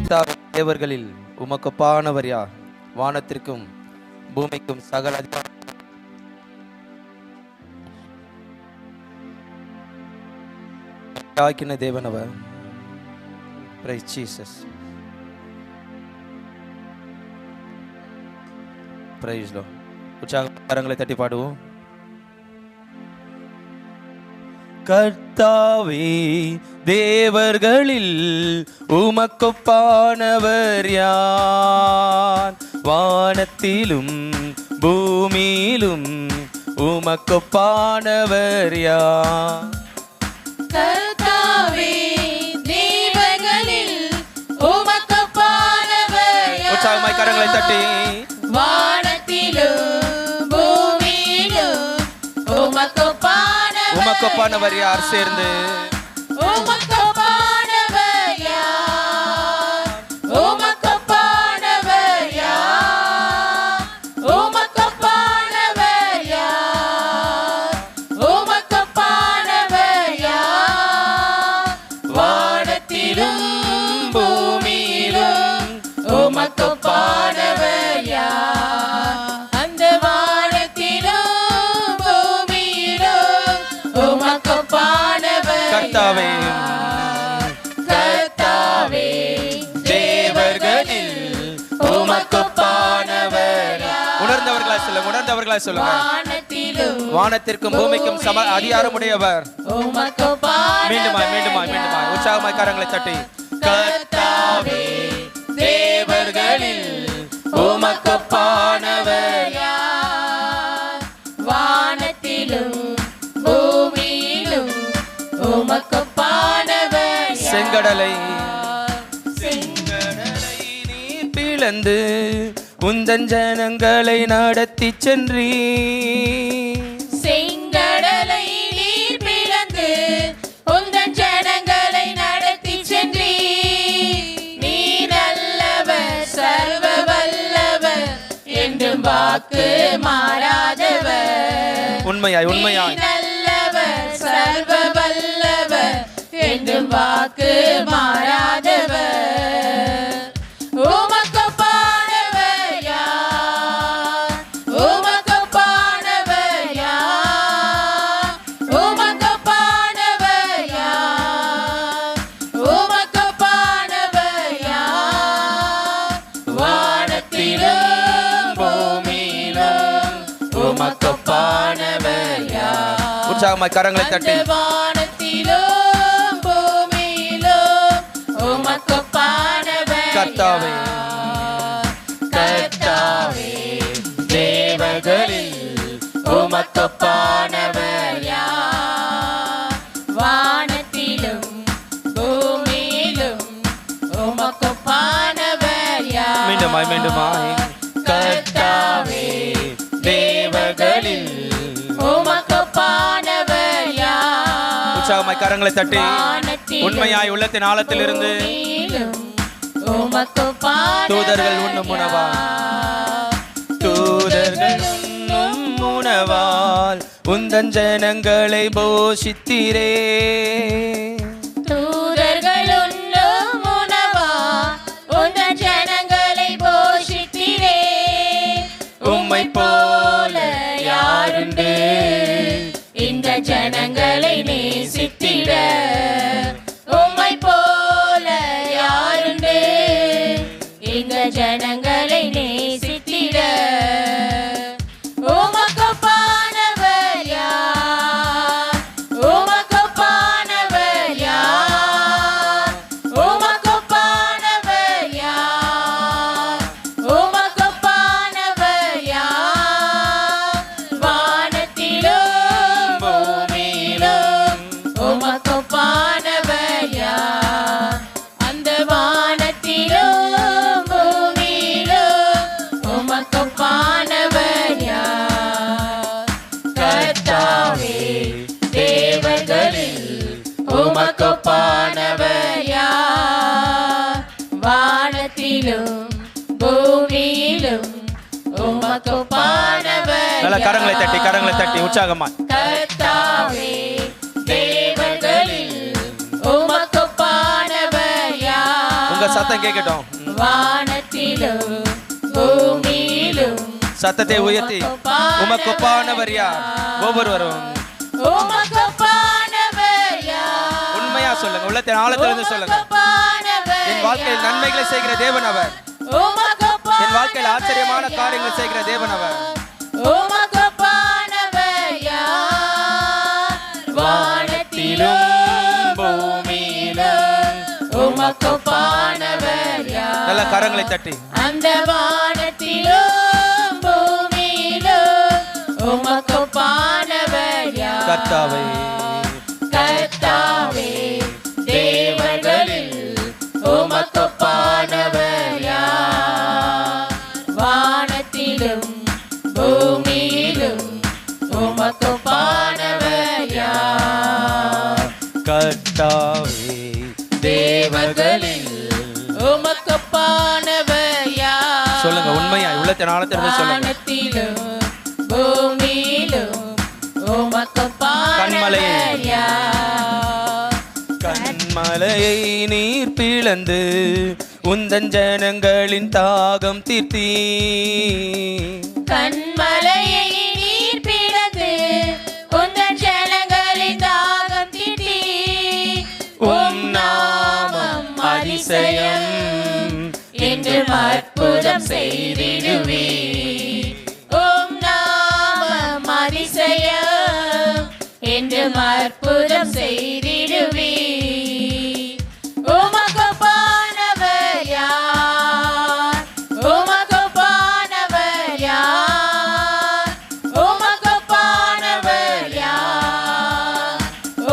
தேவர்களில் உமக்கொப்பானவர் யார்? வானத்திற்கும் பூமிக்கும் சகல ஆக்கின தேவனவர். Praise Jesus. Praise Lord. உற்சாகங்களை தட்டி பாடுவோம். கர்த்தாவே, தேவர்களில் உமக்கொப்பானவர் யார்? வானத்திலும் பூமியிலும் உமக்கொப்பானவர் யார்? கர்த்தாவே, தேவர்களில் உமக்கொப்பானவர் யார்? உற்சாகமாய் கரங்களை தட்டி. வானத்திலும் பூமியிலும் உமக்கொப்பானவர் யார்? சேர்ந்து உமக்கொப்பானவர் யார்? உமக்கொப்பானவர் யார்? உமக்கொப்பானவர் யார்? உமக்கொப்பானவர் யார்? வானத்திலும் பூமியிலும் உமக்கொப்பானவர் யார்? அந்த வானத்திலும் பூமியிலும் உமக்கொப்பானவர் கர்த்தாவே, கர்த்தாவே, தேவர்களில் உமக்கொப்பானவர் யார்? உணர்ந்தவர்களாய் சொல்லுங்க, உணர்ந்தவர்களாய் சொல்லுங்க. வானத்திற்கும் பூமிக்கும் சம அதிகாரமுடையவர். மீண்டுமாய் மீண்டுமாய் மீண்டுமாய் உற்சாகமாய் கரங்களை தட்டி. கர்த்தாவே, தேவர்களில் உமக்கொப்பானவர் யார்? வானத்திலும் பூமியிலும் உமக்கொப்பானவர் யார்? செங்கடலை நீர் பிளந்து உந்தன் ஜனங்களை நடத்தி சென்றீ. செங்கடலை நீர் பிளந்து உந்தன் ஜனங்களை நடத்தி சென்றீ. நீ நல்லவர், சர்வ வல்லவர், என்றும் வாக்கு மாறாதவர். உண்மையாய் உண்மையாய் நல்லவர், சர்வ வல்லவர், என்றும் வாக்கு மாறாதவர். உமக்கொப்பானவர் யார்? உமக்கொப்பானவர் யார்? உமக்கொப்பானவர் யார்? உமக்கொப்பானவர் யார்? வானத்திலும் பூமியிலும் உமக்கொப்பானவர் யார்? உற்சாகமாய் கரங்களை தட்டி. வானத்திலும் பூமியிலும் உமக்கொப்பானவர் கர்த்தாவே, யார்? கர்த்தாவே, தேவர்களில் உமக்கொப்பானவர் யார்? வானத்திலும் பூமியிலும் உமக்கொப்பானவர் யார்? மீண்டுமாய் மீண்டுமாய். கர்த்தாவே, தேவர்களில் உமக்கொப்பானவர் யார்? உற்சாகமாய் கரங்களை தட்டி. உண்மையாய் உள்ளத்தின் ஆழத்தில் இருந்து தூதர்கள் உண்ணும் உணவால், தூதர்கள் உண்ணும் உணவால் உந்தன் ஜனங்களை போஷித்தீரே. தூதர்கள் உண்ணும் உணவால் உந்தன் ஜனங்களை போஷித்தீரே. உம்மை போல யாருண்டு இந்த ஜனங்களை நேசித்திட? உம்மை போல யாருண்டு இந்த ஜனங்களை நேசித்திட? உமக்கொப்பானவர் யார்? உமக்கொப்பானவர் யார்? உமக்கொப்பானவர் யார்? உமக்கொப்பானவர் யார்? வானத்திலும் பூமியிலும் உமக்கொப்பானவர் யார்? அந்த வானத்திலும் பூமியிலும் உமக்கொப்பானவர் யார்? கர்த்தாவே, தேவர்களில் உமக்கொப்பானவர் யார்? வானத்திலும் பூமியிலும் உமக்கொப்பானவர் நல்ல கரங்களை தட்டி, கரங்களை தட்டி உற்சாகமா. கர்த்தாவே, தேவர்களில் உமக்கொப்பானவர் யார்? உங்க சத்தம் கேட்கட்டும். வானத்திலும் பூமியிலும் சத்தத்தை உயர்த்தி உமக்கு ஒப்பானவர் யார்? ஒவ்வொருவரும் உமக்கு ஒப்பானவர் யார்? உண்மையா சொல்லுங்க, உள்ளத்தின் ஆழத்திலிருந்து சொல்லுங்க. என் வாழ்க்கையில் நன்மைகளை செய்கிற தேவன் அவர். என் வாழ்க்கையில் ஆச்சரியமான காரியங்களை செய்கிற தேவன் அவர். உமக்கு ஒப்பானவர் யார்? வானத்திலும் பூமியிலும் உமக்கு ஒப்பானவர் யார்? நல்ல கரங்களை தட்டி அந்த வானத்திலும் பூமியிலும் உமக்கு ஒப்பானவர் யார்? கர்த்தாவே கர்த்தாவே தேவர்களில் உமக்கு ஒப்பானவர் யார்? வானத்திலும் பூமியிலும் உமக்கு ஒப்பானவர் யார்? கர்த்தாவே தேவர்களில் உமக்கு ஒப்பானவர் யார்? சொல்லுங்க, உண்மையா உள்ளத்தின் ஆழத்திலிருந்து சொல்லுங்க. வானத்திலும் பூமியிலும் உமக்கு ஒப்பானவர் யார்? கண்மலையை நீர் பிளந்து உந்தன் ஜனங்களின் தாகம் தீர்த்தீ. கண்மலையை நீர் பிளந்து உந்தன் ஜனங்களின் தாகம் தீர்த்தீ. உம் நாமம் அதிசயம் என்றும் அற்புதம் செய்திடுவே. உம் நாமம் அதிசயம் என்றும் அற்புதம் செய்திடுவே. உமக்கு ஒப்பானவர் யார்? உமக்கு ஒப்பானவர் யார்? உமக்கு ஒப்பானவர் யார்?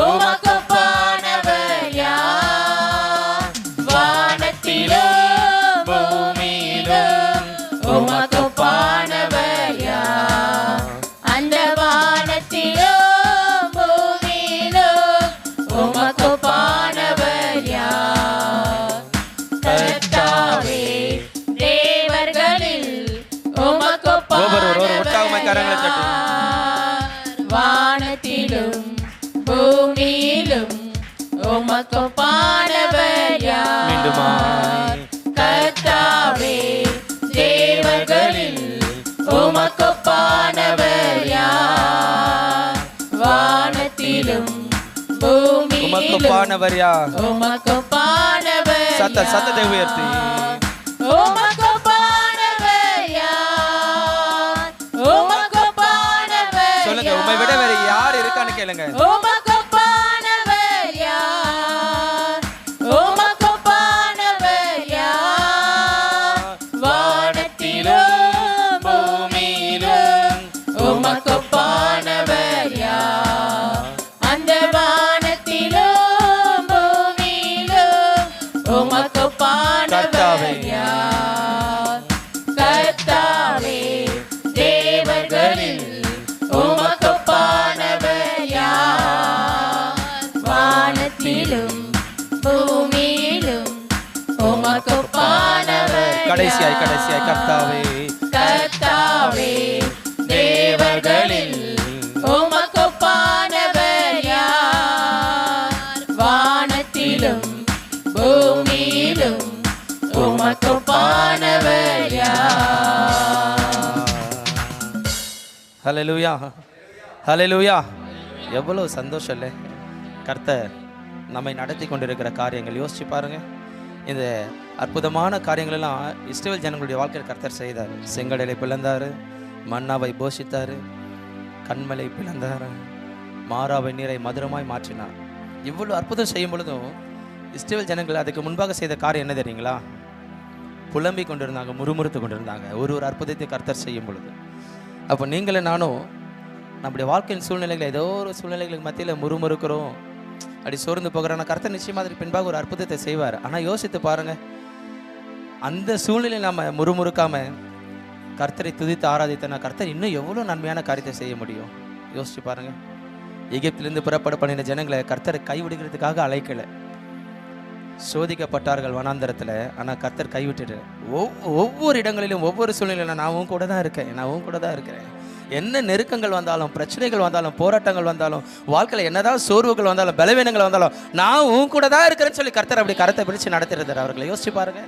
உமக்கு ஒப்பானவர் யார்? வானத்திலும் பூமியிலும் உமக்கு ஒப்பானவர் யார்? அந்த வானத்திலும் பூமியிலும் உமக்கு ஒப்பானவர் யார்? கர்த்தாவே தேவர்களில் உமக்கு ஒப்பானவர் யார்? வானத்திலும் பூமியிலும் உமக்கு ஒப்பானவர் யார்? கர்த்தாவே தேவர்களில் உமக்கு ஒப்பானவர் யார்? வானத்திலும் உமக்கு ஒப்பானவர் யார்? உமக்கு ஒப்பானவர் சத்தத்தை உயர்த்தி உமக்கு ஒப்பானவர் யார்? உமக்கு ஒப்பானவர் சொல்லுங்க, உம்மை விட வேற யார் இருக்கான்னு கேளுங்க. உமக்கு ஒப்பானவர் யார்? உமக்கு ஒப்பானவர் யார்? வானத்திலும் பூமியிலும் உமக்கு ஒப்பானவர் யார்? அந்த வானத்திலும் பூமியிலும் உமக்கு ஒப்பானவர் யார்? கர்த்தாவே தேவர்களில் உமக்கு ஒப்பானவர் யார்? வானத்திலும் பூமியிலும் உமக்கு ஒப்பானவர் கடைசியாய் கர்த்தாவே கர்த்தாவே தேவர்களில் உமக்கு ஒப்பானவர் யார்? வானத்திலும் பூமியிலும் உமக்கு ஒப்பானவர் யார்? ஹல்லேலூயா ஹல்லேலூயா. எவ்வளவு சந்தோஷம் இல்லை? கர்த்தர் நம்மை நடத்தி கொண்டிருக்கிற காரியங்கள் யோசிச்சு பாருங்க. இந்த அற்புதமான காரியங்கள் எல்லாம் இஸ்ரவேல் ஜனங்களுடைய வாழ்க்கையில் கர்த்தர் செய்தார். செங்கடலை பிளந்தார், மன்னாவை போஷித்தார், கண்மலை பிளந்தார், மாறாவை நீரை மதுரமாய் மாற்றினார். இவ்வளவு அற்புதம் செய்யும் பொழுதும் இஸ்ரவேல் ஜனங்கள் அதுக்கு முன்பாக செய்த காரியம் என்ன தெரியுங்களா? புலம்பிக் கொண்டிருந்தாங்க, முறுமுறுத்து கொண்டிருந்தாங்க ஒரு அற்புதத்தை கர்த்தர் செய்யும் பொழுது. அப்போ நீங்களும் நானும் நம்முடைய வாழ்க்கையின் சூழ்நிலைகள் ஏதோ ஒரு சூழ்நிலைகளுக்கு மத்தியில் முறுமுறுக்கிறோம், அப்படி சோர்ந்து போகிறோம். ஆனால் கர்த்தர் நிச்சயமாக அதுக்கு பின்பாக ஒரு அற்புதத்தை செய்வார். ஆனால் யோசித்து பாருங்கள், அந்த சூழ்நிலையில் நம்ம முறுமுறுக்காம கர்த்தரை துதித்து ஆராதித்தனா கர்த்தர் இன்னும் எவ்வளோ நன்மையான காரியத்தை செய்ய முடியும்? யோசிச்சு பாருங்கள். எகிப்திலிருந்து புறப்பட பண்ணின ஜனங்களை கர்த்தரை கைவிடுகிறதுக்காக அழைக்கலை. சோதிக்கப்பட்டார்கள் வனாந்தரத்தில், ஆனால் கர்த்தர் கைவிட்டுட்டு ஒவ்வொரு இடங்களிலும் ஒவ்வொரு சூழ்நிலையிலும் நான் உன் கூட தான் இருக்கேன், நான் உன் கூட தான் இருக்கிறேன், என்ன நெருக்கங்கள் வந்தாலும், பிரச்சனைகள் வந்தாலும், போராட்டங்கள் வந்தாலும், வாழ்க்கையில் என்னதான் சோர்வுகள் வந்தாலும், பலவீனங்கள் வந்தாலும், நான் உன் கூட தான் இருக்கிறேன்னு சொல்லி கர்த்தர் அப்படி கரத்தை பிடிச்சு நடத்திருந்தார் அவர்களை. யோசிச்சு பாருங்க,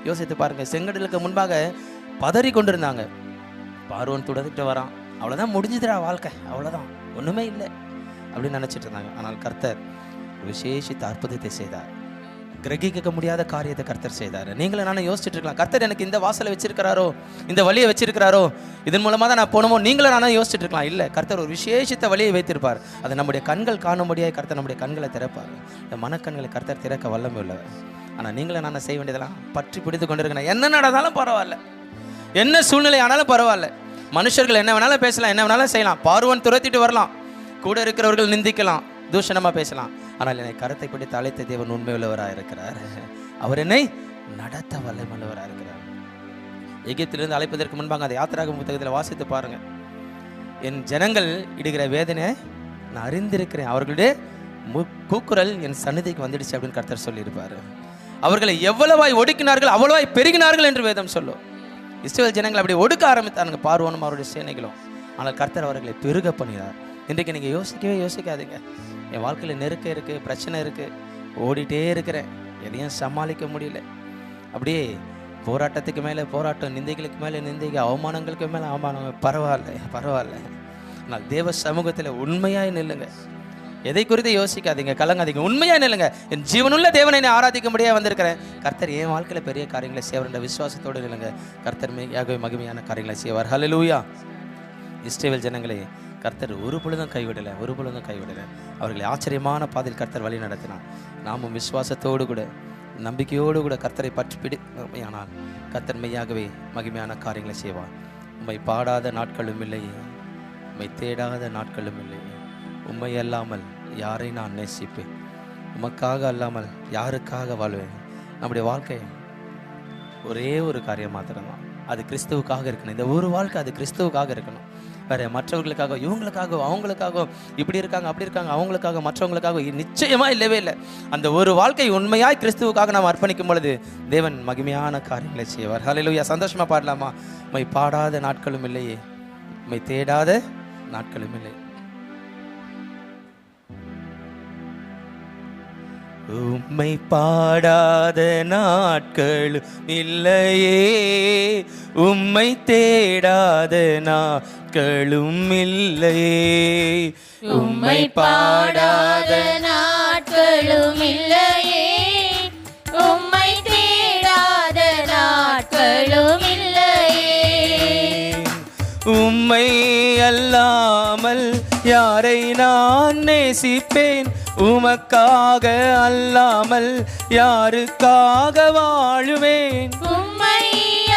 யோசித்து பாருங்க. செங்கடலுக்கு முன்பாக பதறி கொண்டிருந்தாங்க. பார்வோன் துடைத்துட்டு வரான், அவ்வளோதான் முடிஞ்சுதுடா வாழ்க்கை, அவ்வளோதான் ஒன்றுமே இல்லை அப்படின்னு நினச்சிட்டு இருந்தாங்க. ஆனால் கர்த்தர் விசேஷித்த அற்புதத்தை செய்தார். கிரகிக்க முடியாத காரியத்தை கர்த்தர் செய்தார். நீங்களும் நானும் யோசிச்சுட்டு இருக்கலாம், கர்த்தர் எனக்கு இந்த வாசலை வச்சிருக்கிறாரோ, இந்த வழியை வச்சிருக்கிறாரோ, இதன் மூலமாக தான் நான் போனமோ. நீங்களும் நானும் யோசிச்சுட்டு இருக்கலாம். இல்லை, கர்த்தர் ஒரு விசேஷித்த வழியை வைத்திருப்பார். அதை நம்முடைய கண்கள் காணும்படியாக கர்த்தர் நம்முடைய கண்களை திறப்பார். இந்த மனக்கண்களை கர்த்தர் திறக்க வல்லமை உள்ளவர். ஆனால் நீங்களும் நானும் செய்ய வேண்டியதெல்லாம் பற்றி பிடித்து கொண்டு இருக்கணும். என்ன நடந்தாலும் பரவாயில்ல, என்ன சூழ்நிலை ஆனாலும் பரவாயில்ல. மனுஷர்கள் என்ன வேணாலும் பேசலாம், என்ன வேணாலும் செய்யலாம். பார்வோன் துரத்திட்டு வரலாம், கூட இருக்கிறவர்கள் நிந்திக்கலாம், தூஷணமாக பேசலாம். ஆனால் என்னை கரத்தை பிடித்து அழைத்த தேவன் உண்மை உள்ளவராக இருக்கிறார். அவர் என்னை நடத்த வல்லமையுள்ளவராக இருக்கிறார். எகிப்திலிருந்து அழைப்பதற்கு முன்பாக அந்த யாத்திராகம புத்தகத்தில் வாசித்து பாருங்க. என் ஜனங்கள் இடுகிற வேதனை நான் அறிந்திருக்கிறேன், அவர்களுடைய கூக்குரல் என் சந்நிதிக்கு வந்துடுச்சு அப்படின்னு கர்த்தர் சொல்லியிருப்பார். அவர்களை எவ்வளவாய் ஒடுக்கினார்கள் அவ்வளவாய் பெருகினார்கள் என்று வேதம் சொல்லும். இஸ்ரவேல் ஜனங்கள் அப்படி ஒடுக்க ஆரம்பித்தாங்க, பார்வோனும் அவருடைய சேனைகளும். ஆனால் கர்த்தர் அவர்களை பெருக பண்ணினார். இன்றைக்கு நீங்கள் யோசிக்காதீங்க, என் வாழ்க்கையில் நெருக்கம் இருக்குது, பிரச்சனை இருக்குது, ஓடிட்டே இருக்கிறேன், எதையும் சமாளிக்க முடியல, அப்படியே போராட்டத்துக்கு மேலே போராட்டம், நிந்தைகளுக்கு மேலே நிந்தைகள், அவமானங்களுக்கு மேலே அவமானம். பரவாயில்ல. ஆனால் தேவ சமூகத்தில் உண்மையாய் நில்லுங்க. எதை குறித்து யோசிக்காதீங்க, கலங்காதீங்க, உண்மையாக நில்லுங்க. என் ஜீவனுள்ள தேவனை நான் ஆராதிக்கும்படியாக வந்திருக்கிறேன். கர்த்தர் என் வாழ்க்கையில் பெரிய காரியங்களை செய்வார் என்ற விசுவாசத்தோடு நில்லுங்க. கர்த்தர் மிகவும் மகிமையான காரியங்களை செய்வார். ஹல்லேலூயா. இஸ்ரவேல் ஜனங்களை கர்த்தர் ஒரு பொழுதும் கைவிடலை. அவர்களை ஆச்சரியமான பாதையில் கர்த்தர் வழி நடத்தினார். நாமும் விசுவாசத்தோடு கூட நம்பிக்கையோடு கூட கர்த்தரை பற்றி பிடியானால் கர்த்தர் மெய்யாகவே மகிமையான காரியங்களை செய்வார். உம்மை பாடாத நாட்களும் இல்லை, உம்மை தேடாத நாட்களும் இல்லை. உம்மை அல்லாமல் யாரை நான் நேசிப்பேன், உமக்காக அல்லாமல் யாருக்காக வாழ்வேன். நம்முடைய வாழ்க்கை ஒரே ஒரு காரியம் மாத்திரம்தான், அது கிறிஸ்துவுக்காக இருக்கணும். இந்த ஒரு வாழ்க்கை அது கிறிஸ்துவுக்காக இருக்கணும். வேறு மற்றவர்களுக்காக, இவங்களுக்காக, அவங்களுக்காக, இப்படி இருக்காங்க அப்படி இருக்காங்க, அவங்களுக்காக மற்றவங்களுக்காக நிச்சயமாக இல்லவே இல்லை. அந்த ஒரு வாழ்க்கை உண்மையாய் கிறிஸ்துவுக்காக நாம் அர்ப்பணிக்கும் பொழுது தேவன் மகிமையான காரியங்களை செய்வார். ஹல்லேலூயா. சந்தோஷமாக பாடலாமா? உம்மை பாடாத நாட்களும் இல்லையே, உம்மை தேடாத நாட்களும் இல்லை. உம்மை பாடாத நாட்களும் இல்லையே, உம்மை தேடாத நாட்களும் இல்லையே. உம்மை பாடாத நாட்களும் இல்லையே, உம்மை தேடாத நாட்களும் இல்லையே. உம்மை அல்லாமல் யாரை நான் நேசிப்பேன், உமக்காக அல்லாமல் யாருக்காக வாழுவேன். உம்மை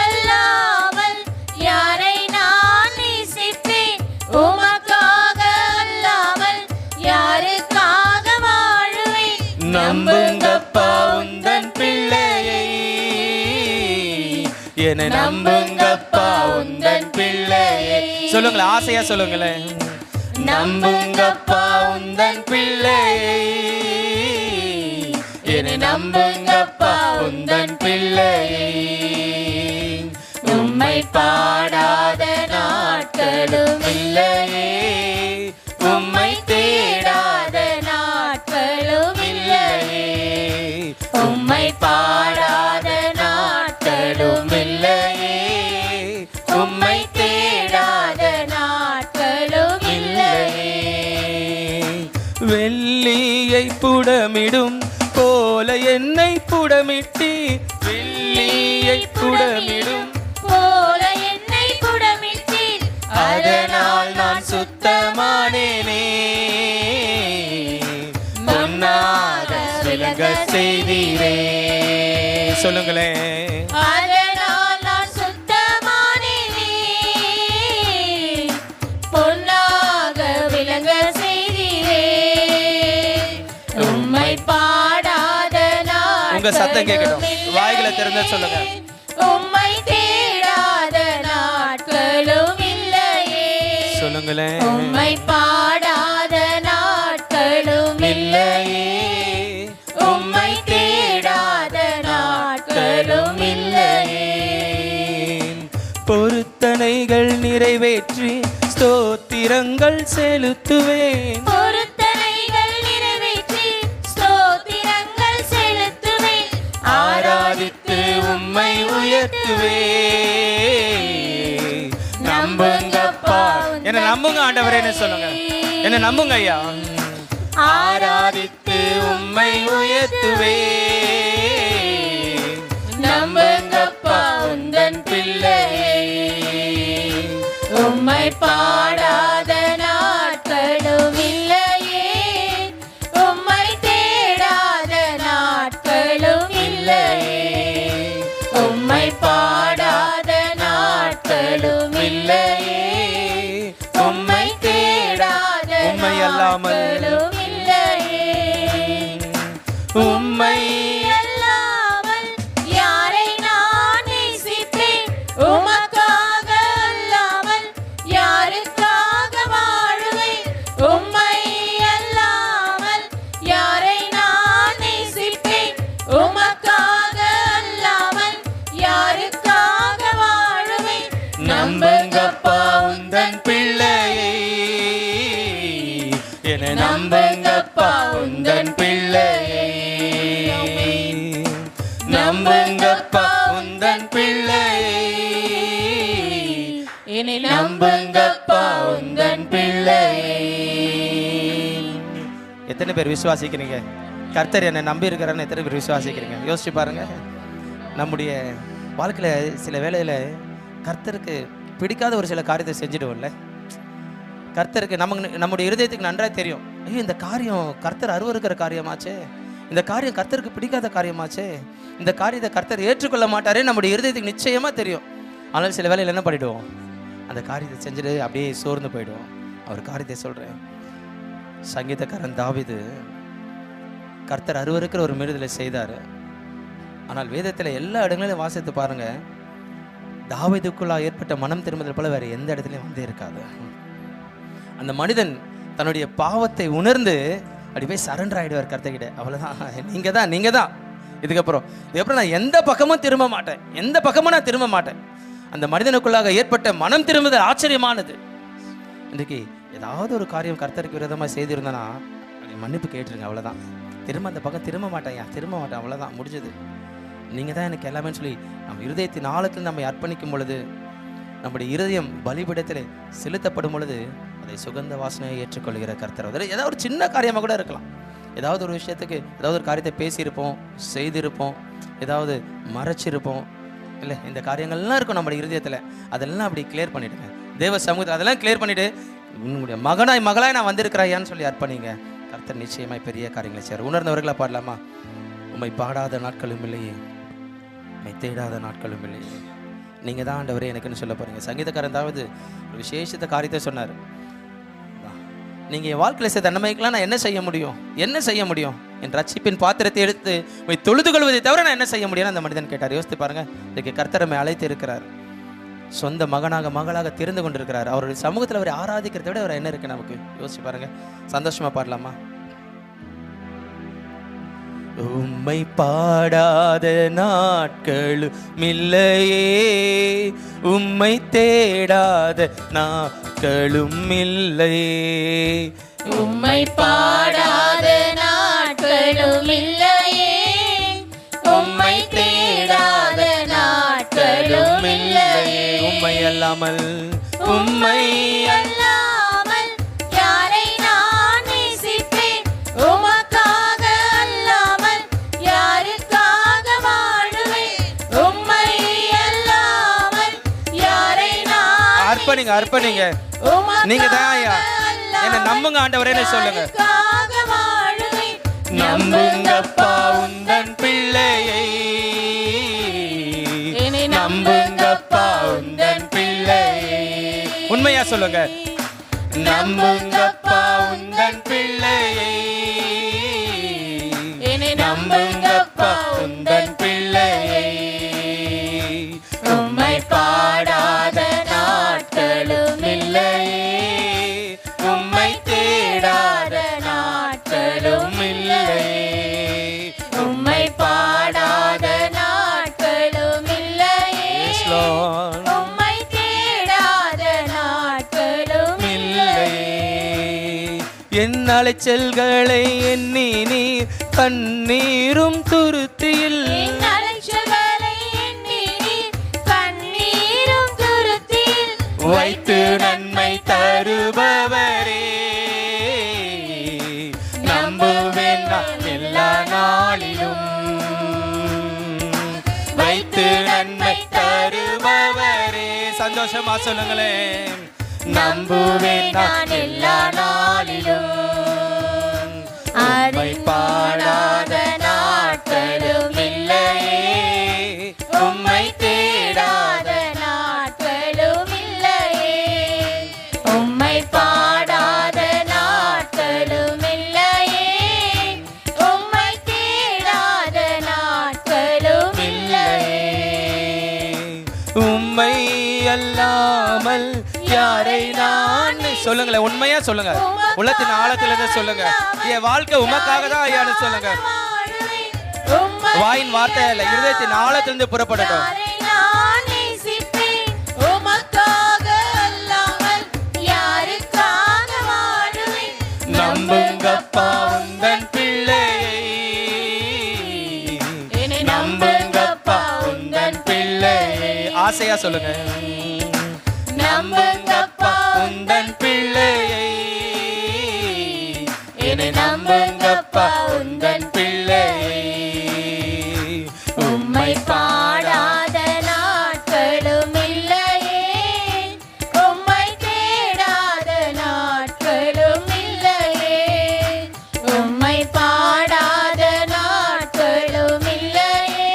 அல்லாமல் யாரை நான் நேசிப்பேன், உமக்காக அல்லாமல் யாருக்காக வாழுவேன். நம்புங்கப்பா உந்தன் பிள்ளையை, என நம்புங்கப்பா உந்தன் பிள்ளையை. சொல்லுங்களேன், ஆசையா சொல்லுங்களேன். நம்புங்கப்பா உந்தன் பிள்ளையை, என்னை நம்புங்கப்பா உந்தன் பிள்ளையை. உம்மை பாடாத நாட்களும் இல்லையே, உம்மை தேடாத நாட்களும் இல்லையே. உம்மை பாடாத நாட்களும் இல்லையே, உம்மை தேடாத நாட்களும் இல்லையே. வெள்ளியை புடமிடும் போல என்னை புடமிட்டி, வெள்ளியை புடமிடும் போல என்னை புடமிட்டீர், அதனால் நான் சுத்தமானேனே. பொன்னாக விலக செய்தீரே. சொல்லுங்களேன். அதனால் நான் சுத்தமானேனே, பொன்னாக விளங்க செய்தீரே. உம்மை பாடாத உங்க சத்தம் கேட்கட்டும், வாய்களை திறந்து சொல்லுங்க. உம்மை தேடாத நாட்களும் இல்லையே. சொல்லுங்களேன். உம்மை பாடாத நாட்களும் இல்லையே, உம்மை தேடாத நாட்களும் இல்லையே. பொருத்தனைகள் நிறைவேற்றி ஸ்தோத்திரங்கள் செலுத்துவேன். பொருத்தனைகள் நிறைவேற்றி ஸ்தோத்திரங்கள் செலுத்துவேன். ஆராதித்து உம்மை உயர்த்துவேன். நம்புங்கப்பா, என்ன நம்புங்க ஆண்டவரே, என்ன சொல்லுங்க, என்ன நம்புங்க ஐயா. ஆராதித்து உம்மை உயர்த்துவேன். நம்புங்கப்பா உந்தன் பிள்ளை. உம்மை பாடாத நாட்களும் இல்லையே, உம்மை தேடாத நாட்களும் இல்லையே, உம்மை பாடாத நாட்களும் இல்லையே, உம்மை தேடாத உம்மை அல்லாமல் இல்லையே. உம்மை அல்லாமல் யாரை நான் நேசிப்பேன்? உமக்காக அல்லாமல் யாருக்காக வாழுவேன்? உம்மை அல்லாமல் யாரை நான் நேசிப்பேன்? உமக்காக அல்லாமல் யாருக்காக வாழுவேன்? நம்புங்கப்பா உந்தன் பிள்ளையை, என்ன நம்புங்கப்பா உந்தன் பிள்ளையை. நம்புங்கப்பா உந்தன் பிள்ளையை, என்னை நம்புங்கப்பா உந்தன் பிள்ளையை. எத்தனை பேர் விசுவாசிக்கிறீங்க கர்த்தர் என்னை நம்பி இருக்கிறான்னு? எத்தனை பேர் விசுவாசிக்கிறீங்க? யோசிச்சு பாருங்க. நம்முடைய வாழ்க்கையில் சில வேளையில் கர்த்தருக்கு பிடிக்காத ஒரு சில காரியத்தை செஞ்சிடுவோம்ல. கர்த்தருக்கு நம்முடைய இருதயத்துக்கு நன்றாக தெரியும், ஐயோ இந்த காரியம் கர்த்தர் அருவருக்கிற காரியமாச்சே, இந்த காரியம் கர்த்தருக்கு பிடிக்காத காரியமாச்சே, இந்த காரியத்தை கர்த்தர் ஏற்றுக்கொள்ள மாட்டாரே, நம்முடைய இருதயத்துக்கு நிச்சயமாக தெரியும். ஆனால் சில வேளையில் என்ன பண்ணிவிடுவோம், அந்த காரியத்தை செஞ்சுட்டு அப்படியே சோர்ந்து போயிடுவோம். அவர் காரியத்தை சொல்கிறேன். சங்கீதக்காரன் தாவீது கர்த்தர் அருவருக்கிற ஒரு மீறுதலை செய்தார். ஆனால் வேதத்தில் எல்லா இடங்களிலும் வாசித்து பாருங்கள், தாவீதுக்குள்ளா ஏற்பட்ட மனம் திரும்புதல் போல வேறு எந்த இடத்துலையும் வந்தே இருக்காது. அந்த மனிதன் தன்னுடைய பாவத்தை உணர்ந்து அப்படி போய் சரண்டர் ஆகிடுவார் கர்த்தர்கிட்ட. அவ்வளோதான், நீங்கள் தான் இதுக்கப்புறம் நான் எந்த பக்கமும் திரும்ப மாட்டேன், எந்த பக்கமும் நான் திரும்ப மாட்டேன். அந்த மனிதனுக்குள்ளாக ஏற்பட்ட மனம் திரும்புதல் ஆச்சரியமானது. இன்றைக்கு ஏதாவது ஒரு காரியம் கர்த்தருக்கு விரோதமாக செய்திருந்தேன்னா மன்னிப்பு கேட்டுருங்க, அவ்வளோதான். திரும்ப அந்த பக்கம் திரும்ப மாட்டேன், அவ்வளோதான், முடிஞ்சது. நீங்கள் தான் எனக்கு எல்லாமே சொல்லி நம்ம இருதயத்தின் ஆழத்தில் நம்மை அர்ப்பணிக்கும் பொழுது, நம்முடைய இருதயம் பலிபீடத்தில் செலுத்தப்படும் பொழுது அதை சுகந்த வாசனையை ஏற்றுக்கொள்கிற கர்த்தர். ஏதாவது ஒரு சின்ன காரியமாக கூட இருக்கலாம். ஏதாவது ஒரு விஷயத்துக்கு ஏதாவது ஒரு காரியத்தை பேசியிருப்போம், செய்திருப்போம், ஏதாவது மறைச்சிருப்போம், இல்லை இந்த காரியங்கள்லாம் இருக்கும் நம்முடைய இருதயத்தில். அதெல்லாம் அப்படி கிளியர் பண்ணிவிடுங்க தேவ சமூகத்தில். அதெல்லாம் கிளியர் பண்ணிவிட்டு உங்களுடைய மகளாய் நான் வந்திருக்கிறாயான்னு சொல்லி அர்ப்பணிங்க. கர்த்தர் நிச்சயமாய் பெரிய காரியங்களை செய்வார். உணர்ந்தவர்களா பாடலாமா? உம்மை பாடாத நாட்களும் இல்லையே, உம்மை தேடாத நாட்களும் இல்லையே, நீங்கள் தான் ஆண்டவரே எனக்குன்னு சொல்ல போகிறீங்க. சங்கீதக்காரன் தாவீது ஒரு விசேஷத்த காரியத்தை சொன்னார். நீங்கள் என் வாழ்க்கையில் செய்த நன்மைக்கெல்லாம் நான் என்ன செய்ய முடியும்? என் ரட்சிப்பின் பாத்திரத்தை எடுத்து போய் தொழுது கொள்வதை தவிர நான் என்ன செய்ய முடியும்னு அந்த மனிதன் கேட்டார். யோசித்து பாருங்க, இன்றைக்கு கர்த்தரை அழைத்து இருக்கிறார், சொந்த மகளாக தெரிந்து கொண்டிருக்கிறார். அவருடைய சமூகத்தில் அவரை ஆராதிக்கிறத விட அவர் என்ன இருக்கு நமக்கு? யோசிச்சு பாருங்க. சந்தோஷமா பாடலாமா? உம்மை பாடாத நாட்களும் இல்லையே, உம்மை தேடாத நாட்களும் இல்லையே, உம்மை பாடாத நாட்களும் இல்லையே, உம்மை தேடாத நாட்களும் இல்லையே, உம்மை அல்லாமல் யாரை நான் நேசிப்பேன்? உமக்காக அல்லாமல் யாருக்காக வாழுவேன்? உம்மை அல்லாமல் யாரை நான் அர்ப்பணிங்க. நீங்க தான் ஐயா என்ன நம்புங்க ஆண்டவரே சொல்லுங்க. நம்புங்கப்பா உந்தன் பிள்ளையை, நம்புங்கப்பா உந்தன் பிள்ளையை. உண்மையா சொல்லுங்க. நம்புங்கப்பா உந்தன் பிள்ளையை, நம்புங்கப்பா உந்தன் பிள்ளையை. உம்மை பாடாத நாட்களும் இல்லையே, உம்மை தேடாத நாட்களும் இல்லையே, உம்மை பாடாத நாட்களும் இல்லையே, உம்மை தேடாத நாட்களும் என் அலைச்சல்களை எண்ணி நீர் கண்ணீரும் துருத்தியில் வைத்து நன்மை தருபவரே நம்புவேன் நான் எல்லா நாளிலும் வைத்து நன்மை தருபவரே சந்தோஷமா சொல்லுங்களேன் நம்புவேன் நான் எல்லா நாளிலும் உம்மை பாடாத நாட்களும் இல்லையே உம்மை தேடாத நாட்களும் இல்லையே உம்மை பாடாத நாட்களும் இல்லையே உம்மை தேடாத நாட்களும் இல்லையே உம்மை அல்லாமல் யாரை நான் சொல்லுங்களேன் உண்மையா சொல்லுங்க உள்ளத்தின் ஆழத்திலிருந்து சொல்லுங்க என் வாழ்க்கை உமக்காக தான் ஐயான்னு சொல்லுங்க வாயின் வார்த்தை இல்ல இருதயத்தின் ஆழத்திலிருந்து புறப்படட்டும் நம்புங்கப்பா உந்தன் பிள்ளையை நம்புங்கப்பா உந்தன் பிள்ளையை ஆசையா சொல்லுங்க நம்புங்கப்பா உந்தன் பிள்ளையை என்னை நம்புங்கப்பா உந்தன் பிள்ளையை உம்மை பாடாத நாட்களும் இல்லையே உம்மை தேடாத நாட்களும் இல்லையே உம்மை பாடாத நாட்களும் இல்லையே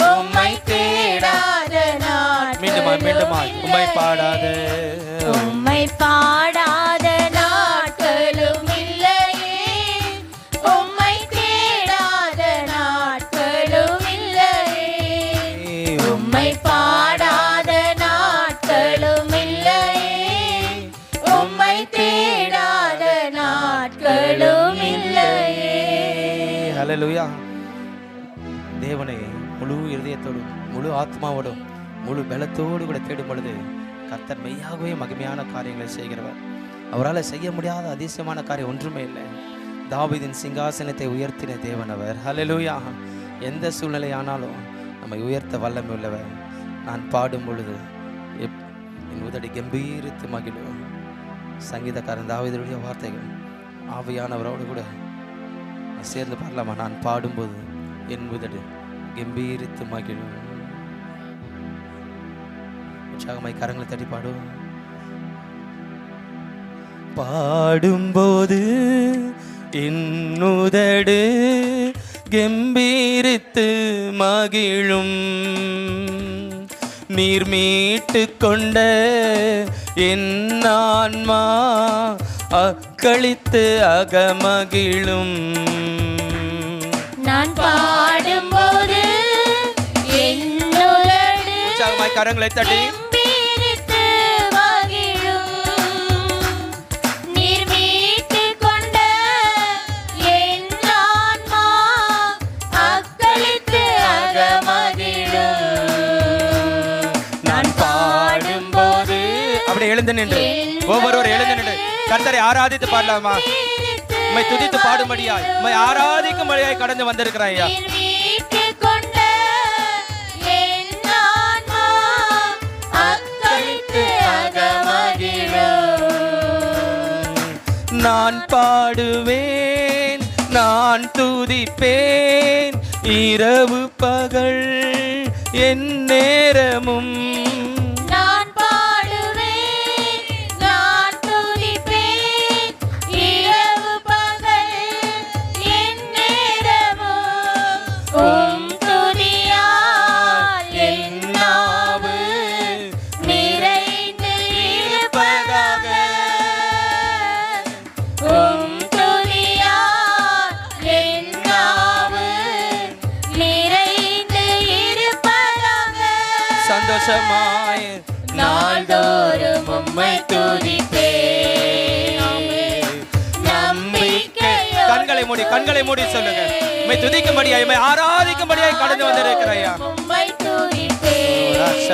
உம்மை தேடாத நாட்களும் மீண்டுமா உம்மை பாடாத உம்மை பாடாத நாட்களும் இல்லையே உம்மை தேடாத நாட்களும் இல்லையே உம்மை பாடாத நாட்களும் இல்லையே உம்மை தேடாத நாட்களும் இல்லையே ஹல்லேலூயா தேவனை முழு இருதயத்தோடும் முழு ஆத்மாவோடும் முழு பலத்தோடு கூட தேடும் பொழுது கர்த்தர் மெய்யாகவே மகிமையான காரியங்களை செய்கிறவர் அவரால் செய்ய முடியாத அதிசயமான காரியம் ஒன்றுமே இல்லை தாவீதின் சிங்காசனத்தை உயர்த்தின தேவன் அவர் ஹல்லேலூயா எந்த சூழ்நிலை ஆனாலும் நம்மை உயர்த்த வல்லமை உள்ளவர் நான் பாடும் பொழுது என் உதடி கம்பீரித்து மகிழும் சங்கீதக்காரன் தாவீதுடைய வார்த்தைகள் ஆவியானவரோடு கூட சேர்ந்து பாடலாமா நான் பாடும்போது என் உதடு கம்பீரித்து மகிழும் உற்சாகமாய் கரங்களை தட்டி பாடும் பாடும்போது என் உதடு கம்பீரித்து மகிழும் நீர் மீட்டு கொண்ட என் ஆன்மா அக்களித்து அகமகிழும் நான் பாடும்போது என் உதடு உற்சாகமாய் கரங்களை தட்டி எழுந்து நின்று ஒவ்வொருவர் எழுந்து நின்று கர்த்தரை ஆராதித்து பாடலாமா உம்மை துதித்து பாடும்படியாய் உம்மை ஆராதிக்கும்படியாய் கடந்து வந்திருக்கிறாய் ஐயா நான் பாடுவேன் நான் துதிப்பேன் இரவு பகல் என் நேரமும் நாள்தோறும் உம்மை துதிப்பேன் நம்பிக்கையோடு கண்களை மூடி சொல்லுங்க உம்மை துதிக்கும்படியாய் உம்மை ஆராதிக்கும்படியாய் கடந்து வந்திருக்கிறாயா உம்மை துதிப்பேன்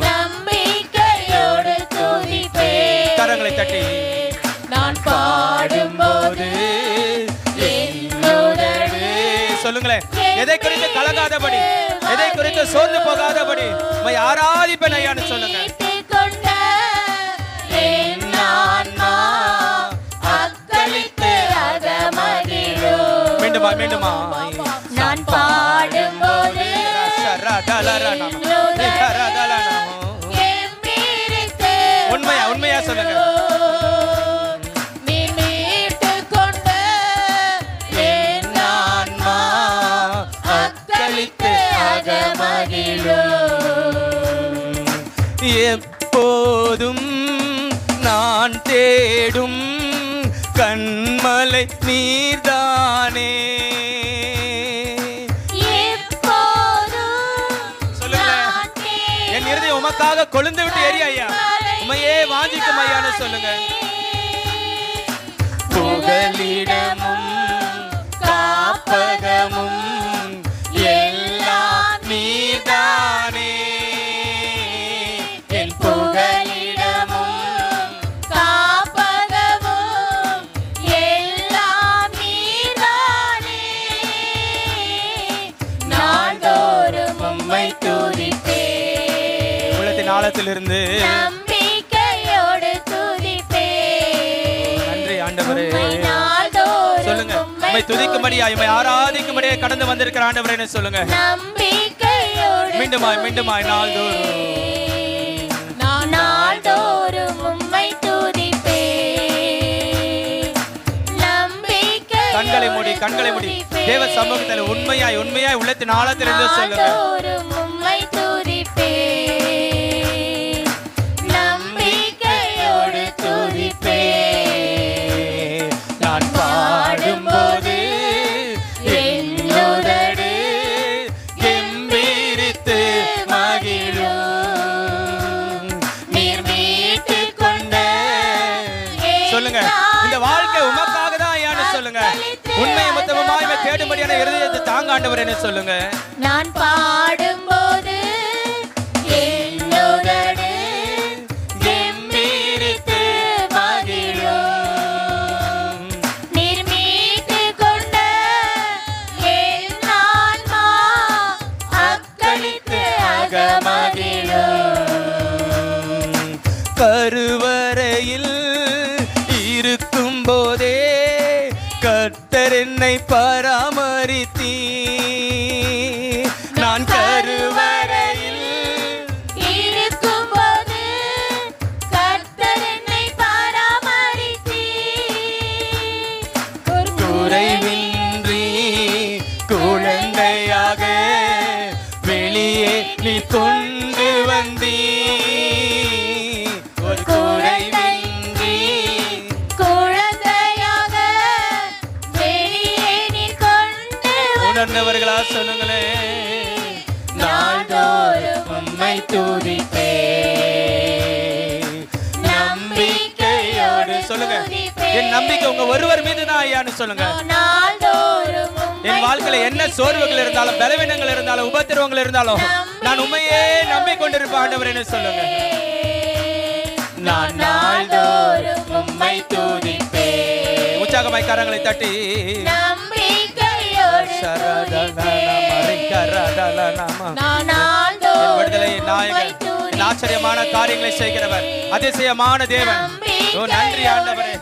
நம்பிக்கையோடு துதிப்பேன் கரங்களை தட்டி நான் பாடும்போது என்னுதடு சொல்லுங்களேன், எதை குறித்து கலங்காதபடி, எதை குறித்து சோர்ந்து போகாதபடி உம்மை ஆராதிப்பேன் ஐயான்னு சொல்லுங்க. மீண்டுமா மீண்டுமா நான் பாடும்போது உண்மையா உண்மையா சொல்லுங்க. எப்போதும் நான் தேடும் கண்மலை நீர்தானே. சொல்லுங்க, என் இருதயம் உமக்காக கொழுந்து விட்டு எரி ஐயா, உமையே வாஞ்சிக்கும் ஐயான்னு சொல்லுங்க. புகலிடமும் காப்பகமும் எல்லாம் நீர்தானே. என் புகலிடமும் காப்பகமும் எல்லாம் நீதானே. நாள்தோறும் உம்மை துதிப்பேன், உள்ளத்தின் ஆழத்திலிருந்து நம்பிக்கையோடு துதிப்பேன். நன்றி ஆண்டவரே. சொல்லுங்க, சொல்லுங்க, உம்மை துதிக்கும்படியா, உம்மை ஆராதிக்கும்படியா கடந்து வந்திருக்கிற ஆண்டவரே சொல்லுங்க. நம்பிக்கையோடு மீண்டுமாய் மீண்டுமாய் நாள்தோறும் நாள்தோறும் உம்மை துதிப்பேன். நம்பிக்கையோடு கண்களை மூடி கண்களை மூடி தேவ சமூகத்தில் உண்மையாய் உண்மையாய் உள்ளத்தின் ஆழத்திலிருந்து சொல்லுங்க. நாள்தோறும் உம்மை துதிப்பேன். நம்பிக்கையோடு துதிப்பேன். நான் பாடும்போது என்னுதடு கெம்பீரித்து மகிழும். நீர் மீட்டுக் கொண்ட சொல்லுங்க, இந்த வாழ்க்கை உமக்காக தான் ஐயான்னு சொல்லுங்க. உண்மை மொத்தமாய் தேடும்படியான இருதயத்தை தாங்க ஆண்டவரேன்னு சொல்லுங்க. நான் பாடும்போது என்னுதடு கெம்பீரித்து மகிழும். நீர் மீட்டுக் கொண்ட என் ஆன்மா அக்களித்து அகமகிழும். கருவறையில் இருக்கும் போதே கர்த்தர் என்னை பராமரித்தீ. நான் கருவறையில் இருக்கும்போது கர்த்தர் என்னை பராமரித்தீர். ஒரு குறைவின்றி குழந்தையாக வெளியே நீ கொண்டு வந்தீ. ஒரு குறைவின்றி குழந்தையாக வெளியே நீர் கொண்டு உணர்ந்தவர்களா சொல்லுங்களேன். நாள்தோறும் உம்மை துதிப்பேன். நம்பிக்கையோடு சொல்லுங்க, துதிப்பேன். என் நம்பிக்கை உங்க ஒருவர் மீது தான் ஐயான்னு சொல்லுங்க. நாள்தோறும் உம்மை என் வாழ்க்கையில என்ன சோர்வுகள் இருந்தாலும், பலவீனங்கள் இருந்தாலும், உபத்திரவங்கள் இருந்தாலும் நான் உண்மையே நம்பிக்கொண்டிருப்பேன் ஆண்டவரேன்னு சொல்லுங்க. நான் நாள்தோறும் உம்மை துதிப்பேன். உற்சாகமாய் கரங்களை தட்டி நம்பிக்கையோடு நான் நாள்தோறும் விடுதலை நாயகன், என் ஆச்சரியமான காரியங்களை செய்கிறவர், அதிசயமான தேவன். ஓ நன்றி ஆண்டவரே.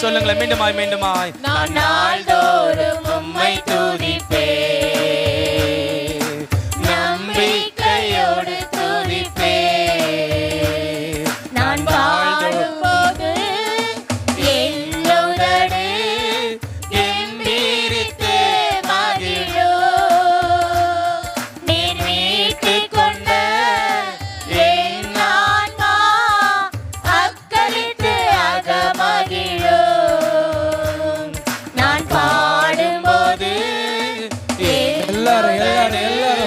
சொல்லுங்களேன், மீண்டுமாய் மீண்டுமாய் நான் நாள்தோறும் உம்மை துதிப்பேன். நம்பிக்கையோடு துதிப்பேன். நான் பாடும்போது என்னுதடு கெம்பீரித்து மகிழும். நீர் மீட்டுக் கொண்ட என் ஆன்மா அக்களித்து அகமகிழும். நான் பாடும்போது எல்லாரும்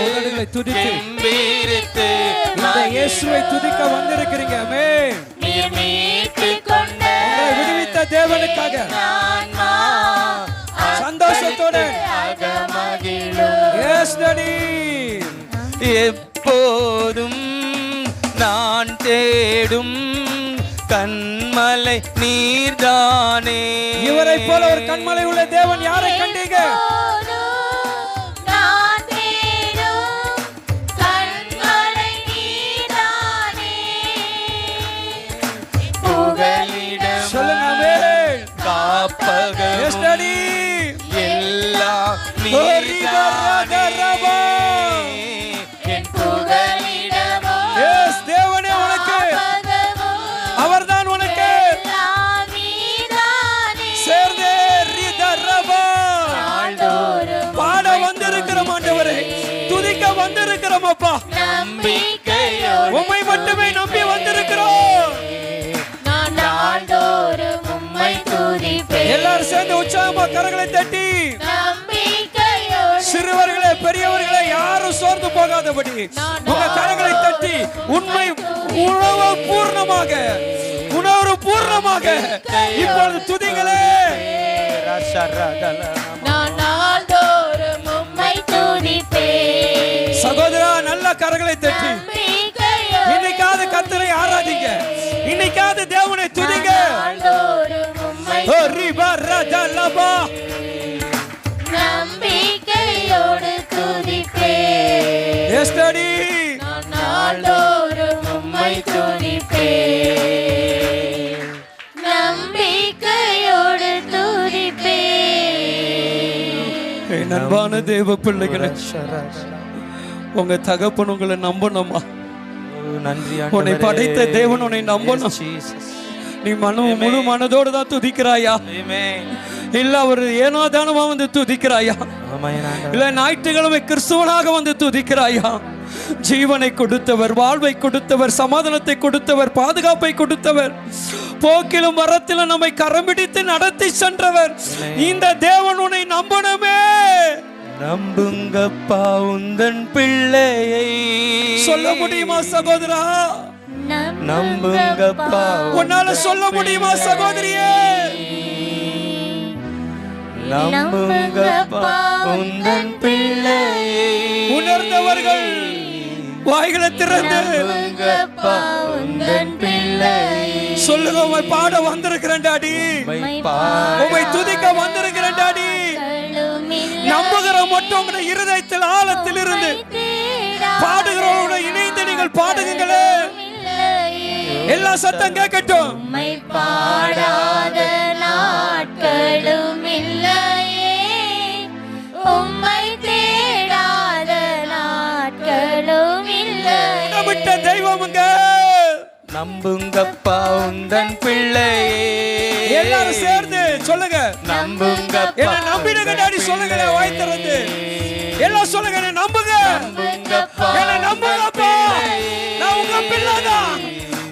உதடுகளை துதித்து கெம்பீரித்து இந்த இயேசுவை துதிக்க வந்திருக்கிறீங்க. ஆமென். நீர் மீட்டுக் கொண்ட உங்களை விடுவித்த தேவனுக்காக ஆன்மா சந்தோஷத்தோட அகமகிழும். Yes daddy. எப்போதும் நான் தேடும் கண்மலை நீர்தானே. இவரை போல ஒரு கண்மலை உள்ள தேவன் யாரை கண்டீங்க? நான் தேடும் கண்மலை நீதானே. புகலிடம் சொல்லுங்க ஆமென். காப்பகம் எஸ் டாடி. எல்லாம் நீதானே. என் புகலிடமோ எஸ் தேவனே உனக்கு அவர்தான் உனக்கு எல்லாம் நீதானே. சேர்ந்தே ரிதரபா பாட வந்திருக்கிறோம் ஆண்டவரே, துதிக்க வந்திருக்கிறோம் அப்பா. நம்பிக்கையோடு உம்மை மட்டுமே நம்பி வந்திருக்கிறோம். நான் நாள்தோறும் உம்மை துதிப்பேன். எல்லாரும் சேர்ந்து உற்சாகமா கரங்களை தட்டி நம்பிக்கையோடு சிறுவர்களே பெரியவர்களே யாரும் சோர்ந்து போகாதபடி உங்க கரங்களை தட்டி உண்மை உணவு பூர்ணமாக இப்பொழுது துதிங்களே. நான் நாள்தோறும் உம்மை துதிப்பேன். சகோதரா நல்ல கரங்களை தட்டி நம்பிக்கையோடு இன்னைக்காவது கர்த்தரை ஆராதிங்க, இன்னைக்காவது தேவனை துதிங்க. நாள்தோறும் உம்மை நம்பிக்கையோடு துதிப்பேன். Yes daddy. நான் நாள்தோறும் உம்மை துதிப்பேன். நம்பிக்கையோடு துதிப்பேன். என் அன்பான தேவ பிள்ளைகளே, உங்க தகப்பன் உங்களை நம்பணுமா? நன்றி உன்னை படைத்த தேவன் உன்னை நம்பணும். நீ முழு மனதோடு தான் துதிக்கிறாயா? இல்ல ஒரு ஏனோ தானமா வந்து துதிக்கிறாயா? இல்ல ஞாயிற்றுக்கிழமை கிறிஸ்துவனாக வந்து துதிக்கிறாயா? ஜீவனை கொடுத்தவர், வாழ்வை கொடுத்தவர், சமாதானத்தை கொடுத்தவர், பாதுகாப்பை கொடுத்தவர், போக்கிலும் வரத்திலும் நம்மை கரம் பிடித்து நடத்தி சென்றவர் இந்த தேவன் உன்னை நம்பணுமே. நம்புங்கப்பா உந்தன் பிள்ளையை. சொல்ல முடியுமா சகோதரா? நம்புங்கப்பா உன்னால சொல்ல முடியுமா சகோதரியே? நம்புங்கப்பா உந்தன் பிள்ளையை. உணர்ந்தவர்கள் வாய்களை திறந்து நம்புங்கப்பா உந்தன் பிள்ளையை. சொல்லுங்க, உம்மை பாட வந்திருக்கிறேன் டாடி, உம்மை துதிக்க வந்திருக்கிறேன் டாடி. நம்புகிற மட்டும் உங்களுடைய இருதயத்தில் ஆழத்தில் இருந்து பாடுகிறவரோட இணைந்து நீங்கள் பாடுங்களே. எல்லா சத்தம் கேட்கட்டும். உம்மை பாடாத நாட்களும் இல்லையே, உம்மை தேடாத நாட்களும் இல்லையே. விட்ட தெய்வமுங்க. நம்புங்கப்பா உந்தன் பிள்ளையே. எல்லாரும் சேர்ந்து சொல்லுங்க, நம்புங்கப்பா என்ன நம்பிடுங்க டாடி. சொல்லுங்க வாய் திறந்து எல்லாம் சொல்லுங்க, என்ன நம்புங்க, என்ன நம்புங்கப்பா. நான் உங்க பிள்ளைதான்,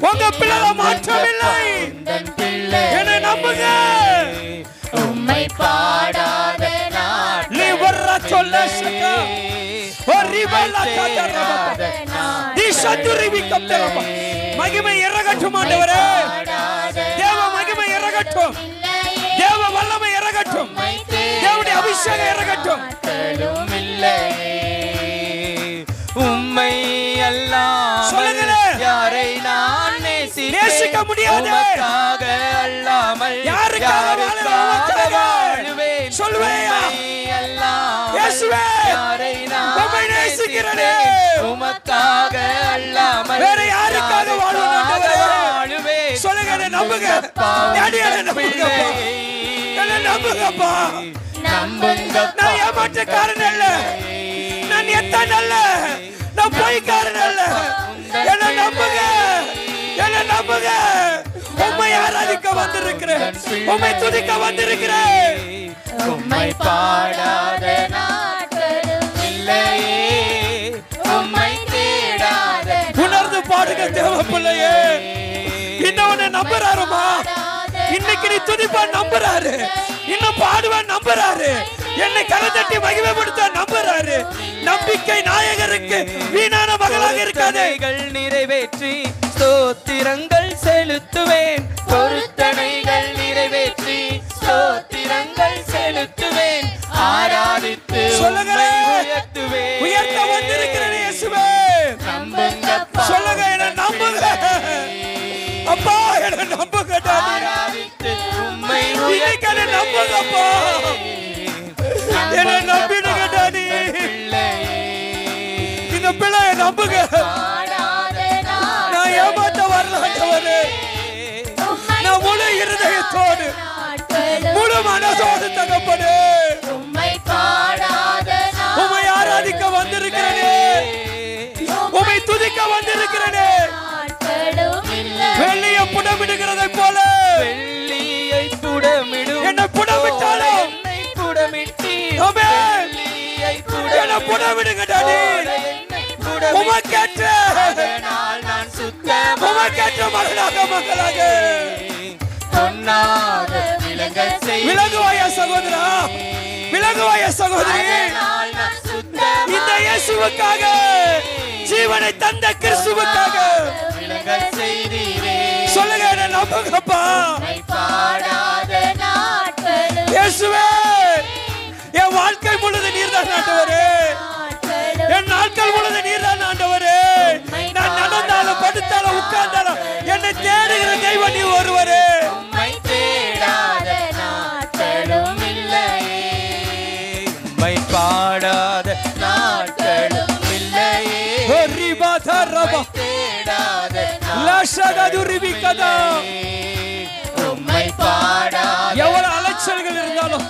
உங்க பிள்ளை மாற்றமில்லை. என்னை நம்புங்க. உம்மை பாடாத நீ வர்ற சொல்ல சக்கா மகிமை இறங்கட்டும் ஆண்டவரே. தேவ மகிமை இறங்கட்டும், தேவ வல்லமை இறங்கட்டும், தேவனுடைய அபிஷேகம் இறங்கட்டும். உம்மை அல்லாமல் சொல்லுங்களே. யாரை நான் நேசிக்க முடியாது. உமக்காக அல்லாமல் யாருக்காக வாழுவேன். சொல்லுவேயா? இயேசுவே, யாரை உம்மை நேசிக்கிறேனே. உமக்காக அல்லாமல் வேற யாருக்காக வாழுவேன்? சொல்லுங்க, என்ன நம்புங்க டாடி, என்ன நம்புங்கப்பா, என்ன நம்புங்கப்பா. நான் ஏமாற்றக்காரன் அல்ல, நான் எத்தனை அல்ல, நான் பொய்க்காரன் அல்ல. என்ன நம்புங்க, என்ன நம்புங்க. உம்மை ஆராதிக்க வந்திருக்கிறேன், உம்மை துதிக்க வந்திருக்கிறேன். உம்மை பாடாத நாட்களும் இல்லையே, உம்மை தேடாத உணர்ந்து பாடுங்க தேவ பிள்ளையே. இன்னொன்னு நம்புறாருமா? இன்னைக்கு நீ துதிப்பா நம்புறாரு, இன்னும் பாடுவான் நம்புறாரு, என்னை கரத்தட்டி மகிமைப்படுத்த நம்புறாரு. நம்பிக்கை நாயகருக்கு வீணான மகளாக இருக்காதே. நிறைவேற்றி ஸ்தோத்திரங்கள் செலுத்துவேன், பொருத்தனைகள் நிறைவேற்றி ஸ்தோத்திரங்கள் செலுத்துவேன், ஆராதித்து சொல்லுங்களே, உயர்த்துவேன். உயர்த்த வந்திருக்கிறேன் இயேசுவே. நம்புங்கப்பா சொல்லுங்க, என்ன நம்புங்க அப்பா, என்ன புட விடுங்க டாடி. உமக்கேற்ற நான் சுத்தமாக உமக்கேற்ற மகனாக மகளாக பொன்னாக விளங்க செய். விலகுவாயா சகோதரா, விலகுவாயா சகோதரி. நான் சுத்தமாக இந்த இயேசுவுக்காக, ஜீவனை தந்த கிறிஸ்துவுக்காக விளங்க செய்தீரே. சொல்லுங்க, என்ன நம்புங்கப்பா. பாடாத நாட்களும் இயேசுவே, என் வாழ்க்கை முழுது நீர்தான் ஆண்டவரே. என் நாட்கள் முழுது நீர்தான் ஆண்டவரே. நான் நடந்தாலும் படுத்தாலும் உட்கார்ந்தாலும் என்னை தேடுகிற தெய்வம் நீ ஒருவரே. உம்மை தேடாத நாட்களும் இல்லையே. உம்மை பாடாத நாட்களும் இல்லையே. தேடாத உம்மை பாடாத எவ்வளவு அலைச்சல்கள் இருந்தாலும்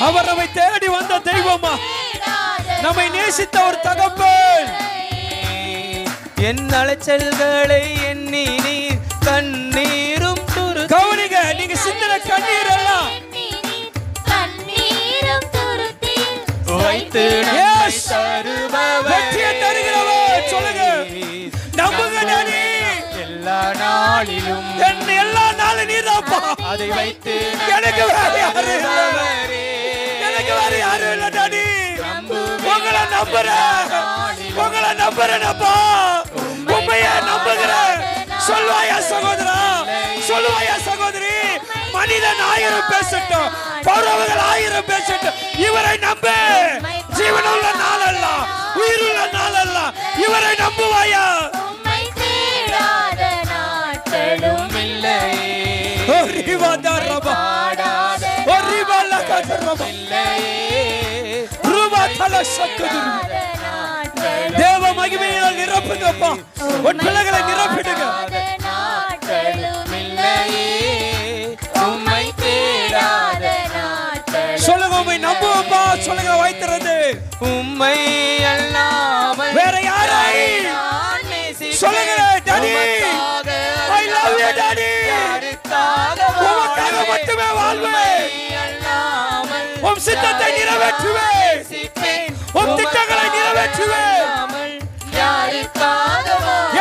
அவர் நம்மை தேடி வந்த தெய்வமா, நம்மை நேசித்த ஒரு தகப்பன். என் அலைச்சல்களை எண்ணி நீர் கண்ணீரும் கவனிங்க, நீங்க சிந்தின கண்ணீர் எல்லாம் கண்ணீரும் துருத்தி வைத்து Yes. தருபவர் வெற்றியை தருகிறவர். சொல்லுங்க, நம்புங்க டாடி. எல்லா நாளிலும் என்ன எல்லா நாளும் நீதான்ப்பா. அதை வைத்து எனக்கு வேற யாரும் இல்லை. எனக்கு வேற யாரும் இல்லை டாடி. உங்களை நம்புறேன், உங்களை நம்புறேனப்பா. உண்மையை நம்புகிறேன். சொல்வாயா சகோதரா, சொல்வாயா சகோதரி. மனிதன் 1000 பேசட்டும், பறவைகள் 1000 பேசட்டும், இவரை நம்பு. ஜீவனுள்ள நாளல்ல, உயிருள்ள நாளல்ல, இவரை நம்புவாயா. உம்மை தேடாத நாட்களும் இல்லையே. பாடாத தேவ மகிமையால் நிரப்புங்கப்பா. உன் பிள்ளைகளை நிரப்பிடுங்க. நாட்களும் இல்லையே. உம்மை தேடாத நாட்களும் சொல்லுங்க, உண்மை நம்புவோம்பா. சொல்லுங்க, வைத்திருந்து உம்மை அல்லாமல் வேற யாரை சொல்லுங்க daddy. I love you daddy. உமக்காக மட்டுமே வாழ்வேன். உம் சித்தத்தை நிறைவேற்றுவேன். உம் திட்டங்களை நிறைவேற்றுவேன்.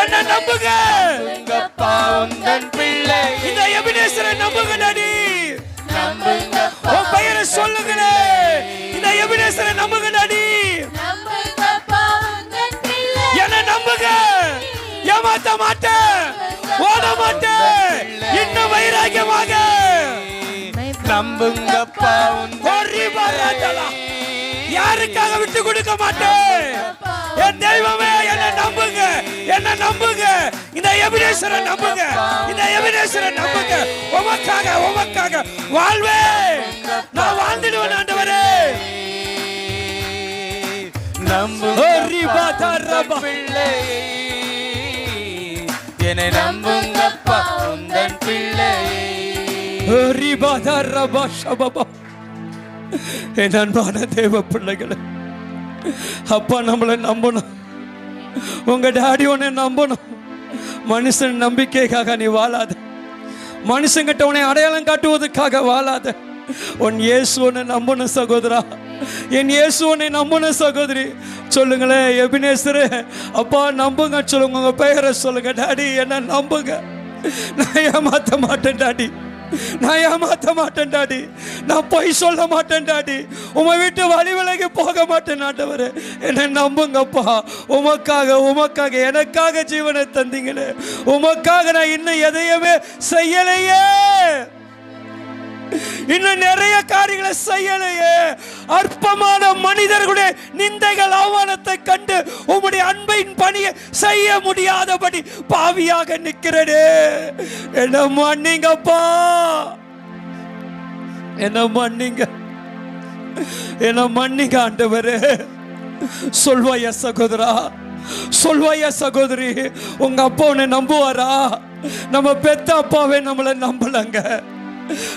என்ன நம்புங்க. இந்த எபினேசரை நம்புங்க டாடி. உன் பெயரை சொல்லுங்களே. இந்த எபினேசரை நம்புங்க டாடி. என்ன நம்புங்க. ஏமாத்த மாட்டேன், ஓட மாட்டேன். இன்னும் வைராகியமாக நம்புங்கப்பா. யாருக்காக விட்டு கொடுக்க மாட்டேன். என் தெய்வமே, என்ன நம்புங்க, என்ன நம்புங்க. இந்த எபினேசரை நம்புங்க, இந்த எபினேசரை நம்புங்க. உமக்காக, உமக்காக வாழ்வேன். நான் வாழ்ந்துடுவேன் ஆண்டவரே. நம்புங்க பிள்ளை, என்னை நம்புங்கப்பா உந்தன் பிள்ளை. என் அன்பான தேவ பிள்ளைகளை, அப்பா நம்மளை நம்பணும். உங்க டாடி உன்னை நம்பணும். மனுஷன் நம்பிக்கைக்காக நீ வாழாத. மனுஷங்கிட்ட உன்னை அடையாளம் காட்டுவதற்காக வாழாத. உன் இயேசு உன்னை நம்பணும் சகோதரா. என் இயேசு உன்னை நம்பணும் சகோதரி. சொல்லுங்களேன் எபினேசரே, அப்பா நம்புங்க. சொல்லுங்க, உங்க பெயரை சொல்லுங்க. டாடி என்ன நம்புங்க. நான் ஏமாத்த மாட்டேன் டாடி, நான் ஏமாத்த மாட்டேன் டாடி. நான் பொய் சொல்ல மாட்டேன் டாடி. உமை விட்டு வழி விலகி போக மாட்டேன் ஆண்டவரே. என்னை நம்புங்கப்பா. உமக்காக, உமக்காக, எனக்காக ஜீவனை தந்தீங்களே. உமக்காக நான் இன்னும் எதையுமே செய்யலையே. இன்னும் நிறைய காரியங்களை செய்யலையே. அற்பமான மனிதர்களுடைய நிந்தைகள் அவமானத்தை கண்டு உம்முடைய அன்பின் பணியை செய்ய முடியாதபடி பாவியாக நிற்கிறேனே. என்ன மன்னிங்கப்பா, என்ன மன்னிங்க, என்ன மன்னிங்க ஆண்டவரே. சொல்வாயா சகோதரா, சொல்வாயா சகோதரி. உங்க அப்பா உன்னை நம்புவாரா? நம்ம பெத்த அப்பாவே நம்மளை நம்பலங்க.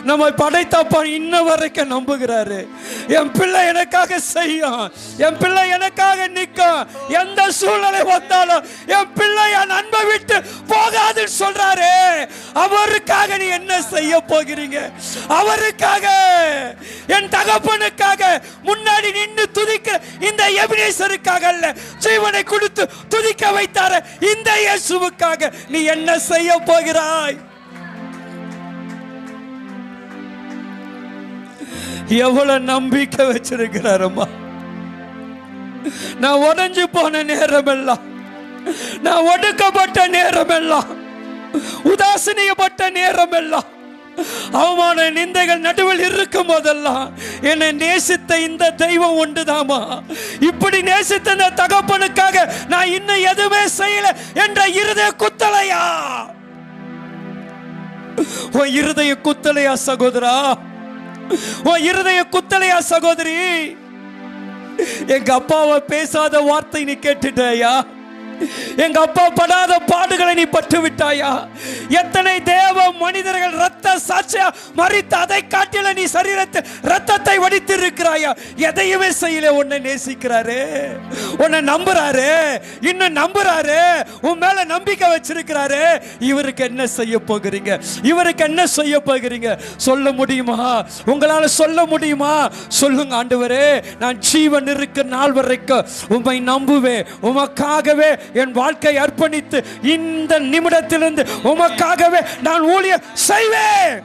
நம்மை படைத்தப்பா இன்ன வரைக்கும் நம்புகிறாரு. என் பிள்ளை எனக்காக செய்யும், என் பிள்ளை எனக்காக நிற்கும், எந்த சூழ்நிலை வந்தாலும் என் பிள்ளை என் அன்பை விட்டு போகாதுன்னு சொல்றாரு. அவருக்காக நீ என்ன செய்ய போகிறீங்க? அவருக்காக, என் தகப்பனுக்காக முன்னாடி நின்று துதிக்க இந்த எபினேசருக்காக அல்ல, ஜீவனை கொடுத்து துதிக்க வைத்தார இந்த இயேசுவுக்காக நீ என்ன செய்ய போகிறாய்? எவ்வளவு நம்பிக்கை வச்சிருக்கிறாரம்மா. நான் உடைஞ்சு போன நேரம் எல்லாம், நான் ஒடுக்கப்பட்ட நேரம் எல்லாம், உதாசீனப்பட்ட நேரம் எல்லாம், அவமான நிந்தைகள் நடுவில் இருக்கும் போதெல்லாம் என்னை நேசித்த இந்த தெய்வம் ஒன்றுதாமா. இப்படி நேசித்த இந்த தகப்பனுக்காக நான் இன்னும் எதுவுமே செய்யல என்ற இருதய குத்தலையா? உன் இருதய குத்தலையா சகோதரா? உன் இருதய குத்தலையா சகோதரி? எங்க அப்பாவை பேசாத வார்த்தை நீ கேட்டுட்டாயா? எங்க அப்பா படாத பாடுகளை நீ பட்டு விட்டாயா? எத்தனை தேவ மனிதர்கள் ரத்த சாட்சியா மரித்த அதை காட்டில நீ சரீரத்தை ரத்தத்தை வடித்து இருக்கிறாயா? எதையுமே செய்யல. உன்னை நேசிக்கிறாரு, உன்னை நம்புறாரு, இன்னும் நம்புறாரு, உன் மேல நம்பிக்கை வச்சிருக்கிறாரு. இவருக்கு என்ன செய்ய போகிறீங்க? இவருக்கு என்ன செய்ய போகிறீங்க? சொல்ல முடியுமா? உங்களால சொல்ல முடியுமா? சொல்லுங்க. ஆண்டவரே, நான் ஜீவன் இருக்க நாள் வரைக்கும் உம்மை நம்புவேன், உமக்காகவே என் வாழ்க்கை அர்ப்பணித்து இந்த நிமிடத்திலிருந்து உமக்காகவே நான் ஊழியம் செய்வேன்.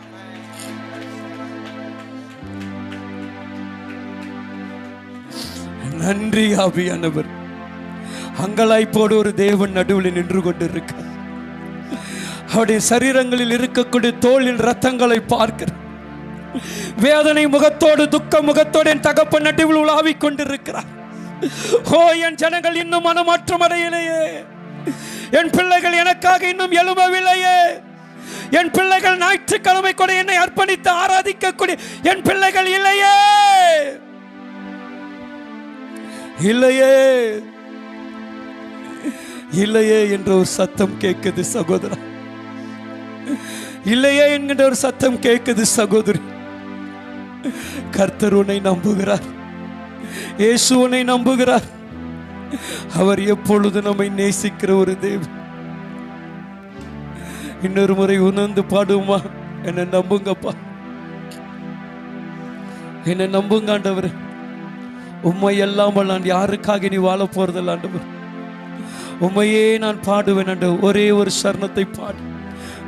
நன்றி ஆவியானவர். அங்கலாய்ப்போடு ஒரு தேவன் நடுவில் நின்று கொண்டிருக்க, அவருடைய சரீரங்களில் இருக்கக்கூடிய தோளில் ரத்தங்களை பார்க்கிற வேதனை முகத்தோடு துக்க முகத்தோடு என் தகப்பன் நடுவில் உலாவிக் கொண்டிருக்கிறார். ஓ, என் ஜனங்கள் இன்னும் மனமாற்றம் அடையலையே, என் பிள்ளைகள் எனக்காக இன்னும் எழும்பவில்லையே, என் பிள்ளைகள் ஞாயிற்றுக்கிழமை கூட என்னை அர்ப்பணித்து ஆராதிக்கக்கூடிய என் பிள்ளைகள் இல்லையே, இல்லையே, இல்லையே என்ற ஒரு சத்தம் கேட்குது சகோதரா. இல்லையே என்கின்ற ஒரு சத்தம் கேட்குது சகோதரி. கர்த்தர் உன்னை நம்புகிறார், இயேசு உன்னை நம்புகிறார். அவர் எப்பொழுது நம்மை நேசிக்கிற ஒரு தேவன். இன்னொரு முறை உணர்ந்து பாடுமா? என்னை நம்புங்கப்பா, என்னை நம்புங்க ஆண்டவர். உம்மை இல்லாமல் நான் யாருக்காக நீ வாழ போறதில்ல ஆண்டவர். உம்மையே நான் பாடுவேன் ஆண்டவர். ஒரே ஒரு சரணத்தை பாடு.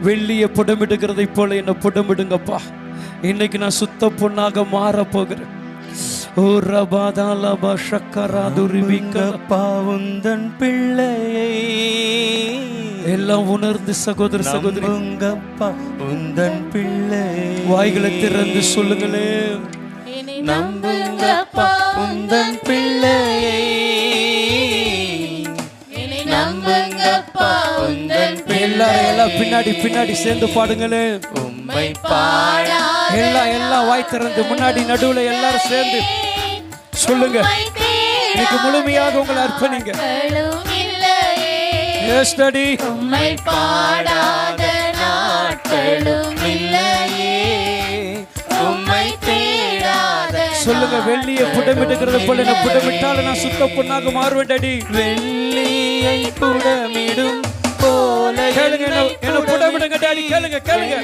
வெள்ளியை புடமிடுகிறதை போல என்னை புடமிடுங்கப்பா. இன்னைக்கு நான் சுத்த பொண்ணாக மாற போகிறேன். ஓ ரபாதாலபா ஷக்கராதுரிபிங்கப்பா உந்தன் பிள்ளையை எல்லாம் உணர்ந்து சகோதர சகோதரி உந்தன் பிள்ளை வாய்களை திறந்து சொல்லுங்களே. நம்புங்கப்பா உந்தன் பிள்ளையை, நம்புங்கப்பா உந்தன் பிள்ளை. எல்லாம் பின்னாடி பின்னாடி சேர்ந்து பாடுங்களே. உம்மை பாடா எல்லாம் வாய் திறந்து முன்னாடி நடுவுல எல்லாரும் சேர்ந்து சொல்லுங்க. இன்னைக்கு முழுமையாக உங்களை அர்ப்பணிங்க. உம்மை பாடாத நாட்களும் இல்லையே, உம்மை தேடாத சொல்லுங்க. வெள்ளியை புடமிடுகிறது போல என்ன புடமிட்டாலும் நான் சுத்த பொண்ணாக மாறுவேன் டாடி. வெள்ளியை புடமிடும் போல கேளுங்க, என்ன புடமிடுங்க டாடி. கேளுங்க கேளுங்க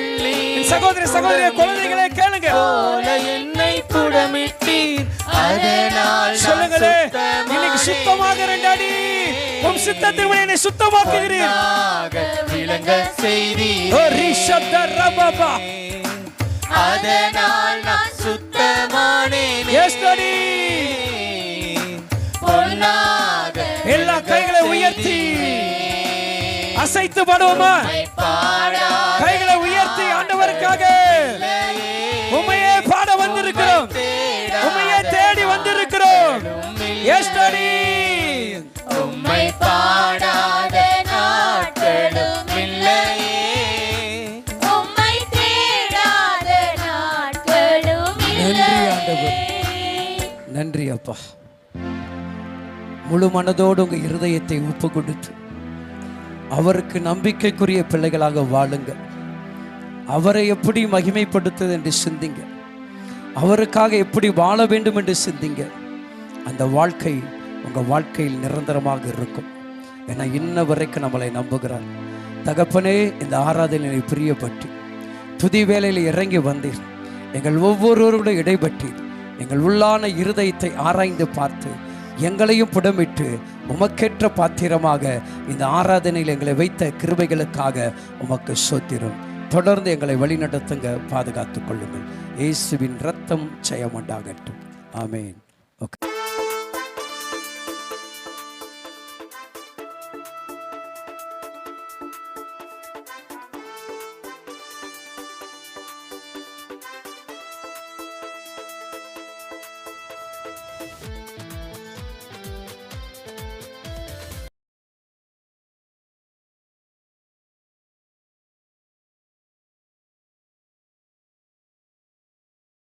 சகோதரி சகோதரிய குழந்தைகளே கேளுங்க. போல என்னை புடமிட்டீர், அதனால் சொல்லுங்களே. இன்னைக்கு சுத்தமாகிறேன் டாடி. உம் சித்தத்தில் என்னை சுத்தமாக்குகிறீர். விளங்க செய்தீர். ஓ ரிஷத ரபபா, அதனால் நான் சுத்தமானேன். Yes daddy. பொன்னாக எல்லா கைகளை உயர்த்தி அசைத்து பாடுவோமா? கைகளை உயர்த்தி ஆண்டவருக்காக உம்மையே பாட வந்திருக்கிறோம், உம்மையே தேடி வந்திருக்கிறோம். Yes daddy. உம்மை பாடாத நாட்களும் இல்லையே, உம்மை தேடாத நாட்களும் இல்லையே. நன்றி அப்பா. முழு மனதோடு உங்க இருதயத்தை ஒப்பு கொடுத்து அவருக்கு நம்பிக்கைக்குரிய பிள்ளைகளாக வாழுங்க. அவரை எப்படி மகிமைப்படுத்துவது என்று சிந்திங்க. அவருக்காக எப்படி வாழ வேண்டும் என்று சிந்திங்க. அந்த வாழ்க்கை உங்கள் வாழ்க்கையில் நிரந்தரமாக இருக்கும். ஏன்னா இன்ன வரைக்கும் நம்மளை நம்புகிறார். தகப்பனே, இந்த ஆராதனை பிரியப்பட்டு துதி வேளையில் இறங்கி வந்தீர். எங்கள் ஒவ்வொருவரோடு இடைப்பட்டீர். எங்கள் உள்ளான இருதயத்தை ஆராய்ந்து பார்த்து எங்களையும் புடமிட்டு உமக்கேற்ற பாத்திரமாக இந்த ஆராதனையில் எங்களை வைத்த கிருபைகளுக்காக உமக்கு ஸ்தோத்திரம். தொடர்ந்து எங்களை வழிநடத்துங்க, பாதுகாத்துக் கொள்ளுங்கள். இயேசுவின் இரத்தம் ஜெயம் உண்டாகட்டும். ஆமென். ஓகே.